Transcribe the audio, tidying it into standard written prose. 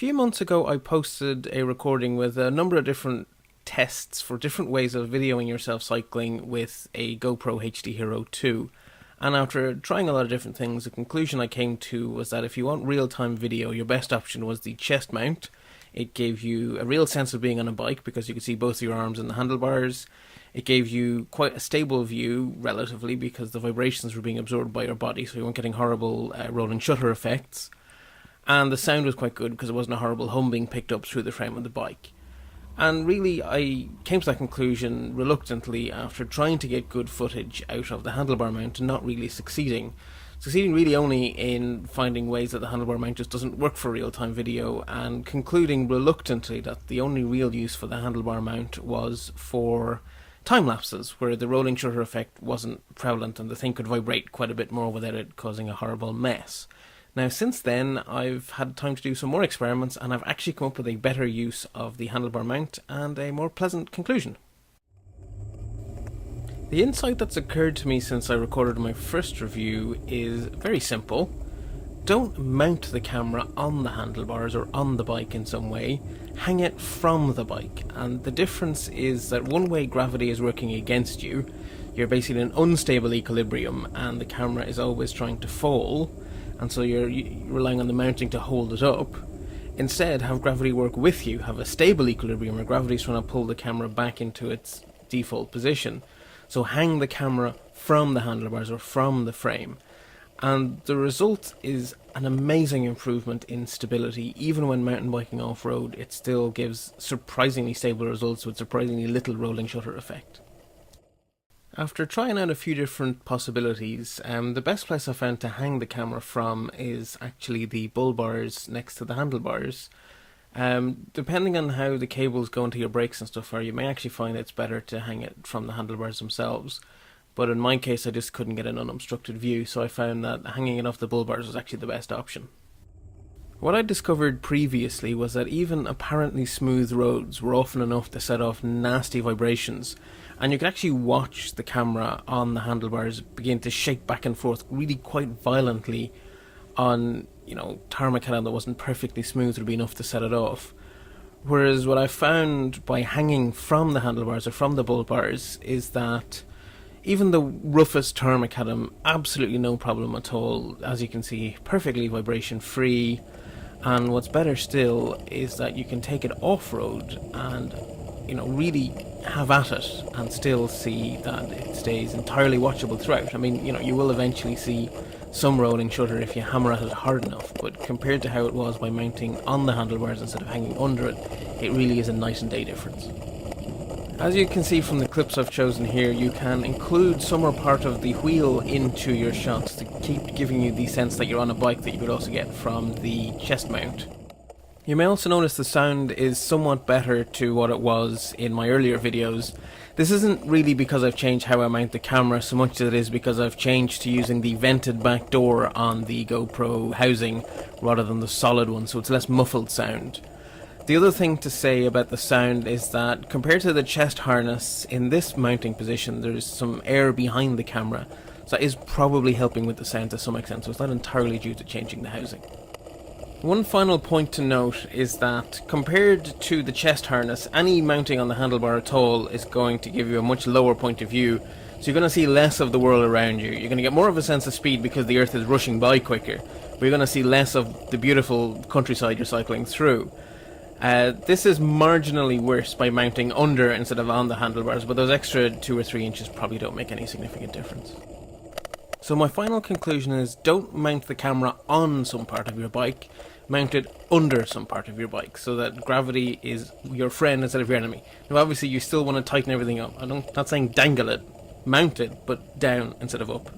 few months ago I posted a recording with a number of different tests for different ways of videoing yourself cycling with a GoPro HD Hero2. And after trying a lot of different things, the conclusion I came to was that if you want real-time video, your best option was the chest mount. It gave you a real sense of being on a bike because you could see both your arms and the handlebars. It gave you quite a stable view, relatively, because the vibrations were being absorbed by your body, so you weren't getting horrible rolling shutter effects. And the sound was quite good because it wasn't a horrible hum being picked up through the frame of the bike. And really, I came to that conclusion reluctantly after trying to get good footage out of the handlebar mount and not really succeeding. Succeeding really only in finding ways that the handlebar mount just doesn't work for real-time video, and concluding reluctantly that the only real use for the handlebar mount was for time lapses, where the rolling shutter effect wasn't prevalent and the thing could vibrate quite a bit more without it causing a horrible mess. Now, since then, I've had time to do some more experiments, and I've actually come up with a better use of the handlebar mount and a more pleasant conclusion. The insight that's occurred to me since I recorded my first review is very simple. Don't mount the camera on the handlebars or on the bike in some way, hang it from the bike. And the difference is that one way gravity is working against you, you're basically in an unstable equilibrium and the camera is always trying to fall, and so you're relying on the mounting to hold it up. Instead, have gravity work with you, have a stable equilibrium where gravity is trying to pull the camera back into its default position. So hang the camera from the handlebars or from the frame. And the result is an amazing improvement in stability. Even when mountain biking off-road, it still gives surprisingly stable results with surprisingly little rolling shutter effect. After trying out a few different possibilities, the best place I found to hang the camera from is actually the bull bars next to the handlebars. Depending on how the cables go into your brakes and stuff are, you may actually find it's better to hang it from the handlebars themselves. But in my case, I just couldn't get an unobstructed view, so I found that hanging it off the bull bars was actually the best option. What I discovered previously was that even apparently smooth roads were often enough to set off nasty vibrations, and you could actually watch the camera on the handlebars begin to shake back and forth really quite violently on, tarmac that wasn't perfectly smooth would be enough to set it off. Whereas what I found by hanging from the handlebars or from the bull bars is that even the roughest tarmac absolutely no problem at all. As you can see, perfectly vibration free. And what's better still is that you can take it off-road and, really have at it and still see that it stays entirely watchable throughout. I mean, you will eventually see some rolling shutter if you hammer at it hard enough, but compared to how it was by mounting on the handlebars instead of hanging under it, it really is a night and day difference. As you can see from the clips I've chosen here, you can include some or part of the wheel into your shots to keep giving you the sense that you're on a bike that you could also get from the chest mount. You may also notice the sound is somewhat better to what it was in my earlier videos. This isn't really because I've changed how I mount the camera so much as it is because I've changed to using the vented back door on the GoPro housing rather than the solid one, so it's less muffled sound. The other thing to say about the sound is that compared to the chest harness, in this mounting position there's some air behind the camera, so that is probably helping with the sound to some extent, so it's not entirely due to changing the housing. One final point to note is that compared to the chest harness, any mounting on the handlebar at all is going to give you a much lower point of view, so you're going to see less of the world around you. You're going to get more of a sense of speed because the earth is rushing by quicker, but you're going to see less of the beautiful countryside you're cycling through. This is marginally worse by mounting under instead of on the handlebars, but those extra 2 or 3 inches probably don't make any significant difference. So my final conclusion is don't mount the camera on some part of your bike, mount it under some part of your bike so that gravity is your friend instead of your enemy. Now obviously you still want to tighten everything up. I'm not saying dangle it, mount it, but down instead of up.